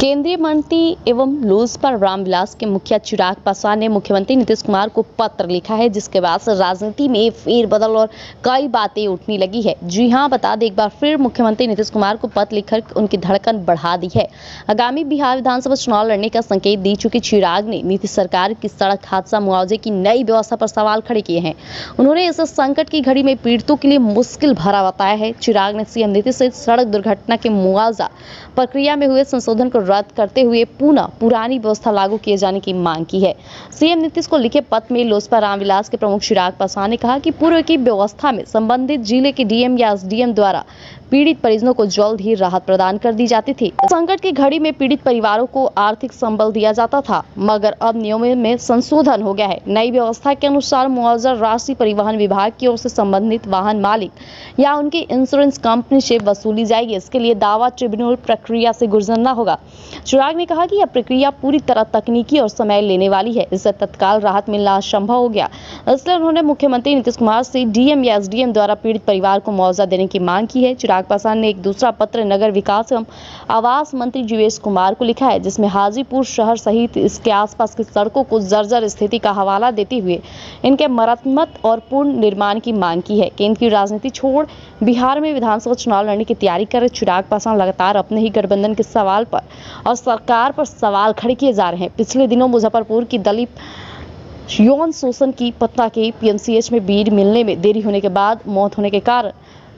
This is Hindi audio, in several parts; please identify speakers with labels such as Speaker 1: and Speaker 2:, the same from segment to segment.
Speaker 1: केंद्रीय मंत्री एवं लोजपा रामविलास के मुखिया चिराग पासवान ने मुख्यमंत्री नीतीश कुमार को पत्र लिखा है, जिसके बाद से राजनीति में फेरबदल और कई बातें उठने लगी है। जी हां, बता दें, एक बार फिर मुख्यमंत्री नीतीश कुमार को पत्र लिखकर उनकी धड़कन बढ़ा दी है। आगामी बिहार विधानसभा चुनाव लड़ने का संकेत दे चुके चिराग ने नीतीश सरकार की सड़क हादसा मुआवजे की नई व्यवस्था पर सवाल खड़े किए हैं। उन्होंने इस संकट की घड़ी में पीड़ितों के लिए मुश्किल भरा बताया है। चिराग ने सीएम नीतीश से सड़क दुर्घटना के मुआवजा प्रक्रिया में हुए संशोधन को रद्द करते हुए पुनः पुरानी व्यवस्था लागू किए जाने की मांग की है। सीएम नीतीश को लिखे पत्र में लोजपा रामविलास के प्रमुख चिराग पासवान ने कहा कि पूर्व की व्यवस्था में संबंधित जिले के डीएम या एसडीएम द्वारा पीड़ित परिजनों को जल्द ही राहत प्रदान कर दी जाती थी। संकट की घड़ी में पीड़ित परिवारों को आर्थिक संबल दिया जाता था, मगर अब नियमों में संशोधन हो गया है। नई व्यवस्था के अनुसार मुआवजा राशि परिवहन विभाग की ओर से संबंधित वाहन मालिक या उनकी इंश्योरेंस कंपनी से वसूली जाएगी। इसके लिए दावा ट्रिब्यूनल प्रक्रिया से गुजरना होगा। चिराग ने कहा कि यह प्रक्रिया पूरी तरह तकनीकी और समय लेने वाली है। इससे तत्काल राहत मिलना असंभव हो गया। इसलिए उन्होंने मुख्यमंत्री नीतीश कुमार से डीएम या एसडीएम द्वारा पीड़ित परिवार को मुआवजा देने की मांग की है। चिराग पासवान ने एक दूसरा पत्र नगर विकास एवं आवास मंत्री जीवेश कुमार को लिखा है, जिसमें हाजीपुर शहर सहित इसके आसपास की सड़कों को जर्जर स्थिति का हवाला देते हुए इनके मरम्मत और पूर्ण निर्माण की मांग की है। केंद्र की राजनीति छोड़ बिहार में विधानसभा चुनाव लड़ने की तैयारी कर रहे चिराग पासवान लगातार अपने ही गठबंधन के सवाल पर और सरकार पर सवाल खड़े किए जा रहे हैं। पिछले दिनों मुजफ्फरपुर की दलित यौन शोषण की पत्ता के पीएमसीएच में बेड मिलने में देरी होने के बाद मौत होने के कारण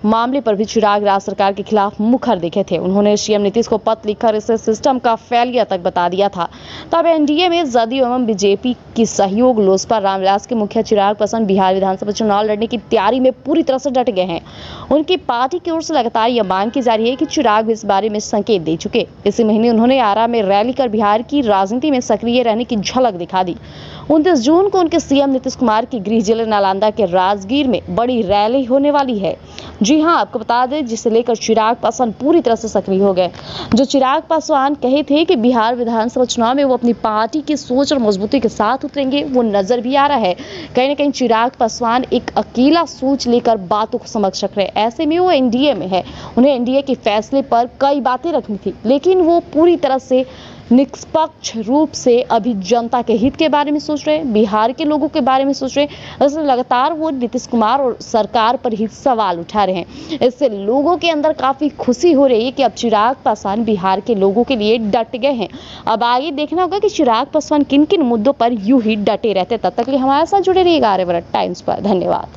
Speaker 1: मामले पर भी चिराग राज्य सरकार के खिलाफ मुखर दिखे थे। उन्होंने सीएम नीतीश को पत्र लिखकर इसे सिस्टम का फेलियर तक बता दिया था। तब एनडीए में जदयू एवं बीजेपी की सहयोग लोजपा रामविलास के मुखिया चिराग पासवान बिहार विधानसभा चुनाव लड़ने की तैयारी में पूरी तरह से डट गए हैं। उनकी पार्टी की ओर से लगातार यह मांग की जा रही है कि चिराग भी इस बारे में संकेत दे चुके। इसी महीने उन्होंने आरा में रैली कर बिहार की राजनीति में सक्रिय रहने की झलक दिखा दी। 29 जून को उनके सीएम नीतीश कुमार की गृह जिले नालंदा के राजगीर में बड़ी रैली होने वाली है। जी हां, आपको बता दें, जिसे लेकर चिराग पासवान पूरी तरह से सक्रिय हो गए। जो चिराग पासवान कहे थे कि बिहार विधानसभा चुनाव में वो अपनी पार्टी की सोच और मजबूती के साथ उतरेंगे, वो नजर भी आ रहा है। कहीं ना कहीं चिराग पासवान एक अकेला सोच लेकर बातों को समझ रहे हैं। ऐसे में वो एनडीए में है, उन्हें एनडीए के फैसले पर कई बातें रखनी थी, लेकिन वो पूरी तरह से निष्पक्ष रूप से अभी जनता के हित के बारे में सोच रहे हैं, बिहार के लोगों के बारे में सोच रहे हैं। इसलिए लगातार वो नीतीश कुमार और सरकार पर ही सवाल उठा रहे हैं। इससे लोगों के अंदर काफी खुशी हो रही है कि अब चिराग पासवान बिहार के लोगों के लिए डट गए हैं। अब आगे देखना होगा कि चिराग पासवान किन किन मुद्दों पर यूं ही डटे रहते। तब तक के लिए हमारे साथ जुड़े रहिएगा आर्यव्रत टाइम्स पर। धन्यवाद।